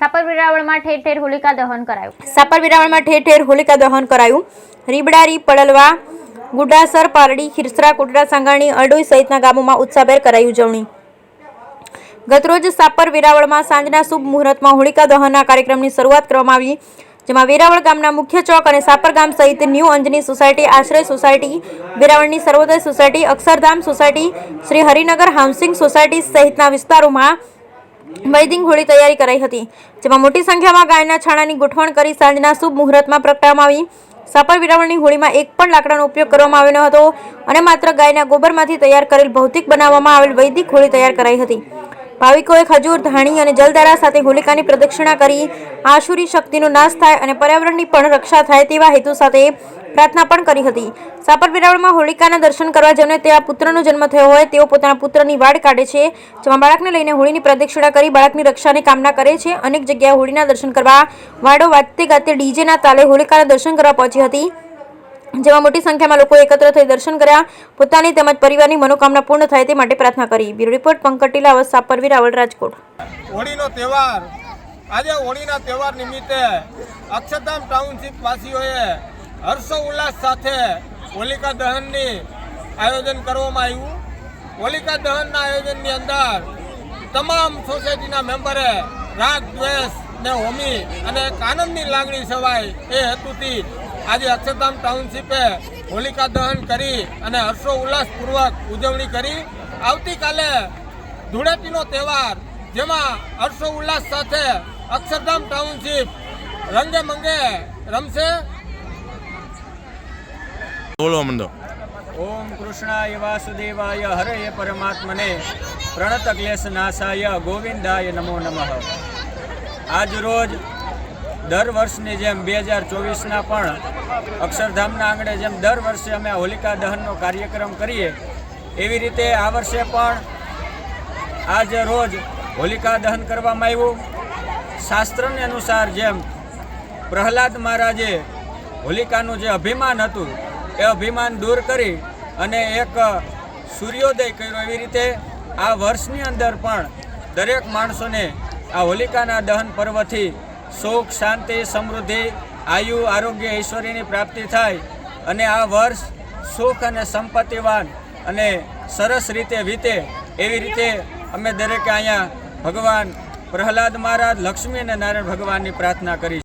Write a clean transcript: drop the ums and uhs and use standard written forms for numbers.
સાપર વેરાવળમાં ઠેર ઠેર હોલિકા દહન કરાયું. સાપર વેરાવળમાં ઠેર ઠેર હોલિકા દહન કરાયું. રીબડારી, પડલવા, ગુડાસર, પારડી, ખીરસરા, કોટડા, સાંગાણી, અરડોઈ સહિતના ગામોમાં ઉત્સાહભેર કરાઈ ઉજવણી. ગતરોજ સાપર વેરાવળમાં સાંજના શુભ મુહૂર્તમાં હોલિકા દહનના કાર્યક્રમની શરૂઆત કરવામાં આવી, જેમાં વેરાવળ ગામના મુખ્ય ચોક અને સાપર ગામ સહિત new Anjani society, Ashray society, વેરાવળની Sarvodaya society, Akshardham society, Shri Harinagar housing society સહિતના વિસ્તારોમાં વૈદિક હોળી તૈયારી કરાઈ હતી, જેમાં મોટી સંખ્યામાં ગાયના છાણાની ગોઠવણ કરી સાંજના શુભ મુહૂર્તમાં પ્રગટાવવામાં આવી. સાપર વેરાવળની હોળીમાં એક પણ લાકડાનો ઉપયોગ કરવામાં આવ્યો ન હતો અને માત્ર ગાયના ગોબરમાંથી તૈયાર કરેલ ભૌતિક બનાવવામાં આવેલ વૈદિક હોળી તૈયાર કરાઈ હતી. ભાવિકોએ ખજૂર, ધાણી અને જલધારા સાથે હોલિકાની પ્રદક્ષિણા કરી આસુરી શક્તિનો નાશ થાય અને પર્યાવરણની પણ રક્ષા થાય તેવા હેતુ સાથે પ્રાર્થના પણ કરી હતી. સાપર વેરાવળમાં હોલિકાના દર્શન કરવા જેમને ત્યાં પુત્રનો જન્મ થયો હોય તેઓ પોતાના પુત્રની વાડ કાઢે છે, જેમાં બાળકને લઈને હોળીની પ્રદક્ષિણા કરી બાળકની રક્ષાની કામના કરે છે. અનેક જગ્યાએ હોળીના દર્શન કરવા વાડો વાજતે ગાતે ડીજેના તાલે હોલિકાના દર્શન કરવા પહોંચી હતી, જેમાં મોટી સંખ્યામાં લોકો એકત્ર થઈ દર્શન કર્યા, પોતાની તેમજ પરિવારની મનોકામના પૂર્ણ થાય તે માટે પ્રાર્થના કરી. Bureau report Pankaj Tilavat, Sapar Veraval, Rajkot. હોળીનો તહેવાર આજે હોળીના તહેવાર નિમિત્તે અક્ષરધામ ટાઉનશીપ વાસીઓએ હર્ષોલ્લાસ સાથે હોલિકા દહનની આયોજન કરવામાં આવ્યું. હોલિકા દહનના આયોજનની અંદર તમામ સોસાયટીના મેમ્બરે રાગ, દ્વેષ ને હોમી અને એક આનંદની લાગણી છવાય એ હેતુથી આજે અક્ષરધામ ટાઉનશીપે હોલિકા દહન કરી અને હર્ષો ઉલ્લાસપૂર્વક ઉજવણી કરી. આવતીકાલે ધૂળેટીનો તહેવાર, જેમાં હર્ષો ઉલ્લાસ સાથે અક્ષરધામ ટાઉનશીપ રંગે મંગે રમશે. બોલો મંડો. ઓમ કૃષ્ણાય વાસુદેવાય હરે પરમાત્મને પ્રણત ક્લેશ નાશાય ગોવિંદાય નમો નમઃ. આજ રોજ દર વર્ષની જેમ 2024ના પણ અક્ષરધામના આંગણે જેમ દર વર્ષે અમે હોલિકા દહનનો કાર્યક્રમ કરીએ એવી રીતે આ વર્ષે પણ આજ રોજ હોલિકા દહન કરવામાં આવ્યું. શાસ્ત્રને અનુસાર જેમ પ્રહલાદ મહારાજે હોલિકાનું જે અભિમાન હતું એ અભિમાન દૂર કરી અને એક સૂર્યોદય કર્યો, એવી રીતે આ વર્ષની અંદર પણ દરેક માણસોને આ હોલિકાના દહન પર્વથી સુખ, શાંતિ, સમૃદ્ધિ, આયુ, આરોગ્ય, ઐશ્વર્યની પ્રાપ્તિ થાય અને આ વર્ષ સુખ અને સંપત્તિવાન અને સરસ રીતે વીતે એવી રીતે અમે દરેકે અહીંયા ભગવાન પ્રહલાદ મહારાજ, લક્ષ્મી અને નારાયણ ભગવાનની પ્રાર્થના કરી.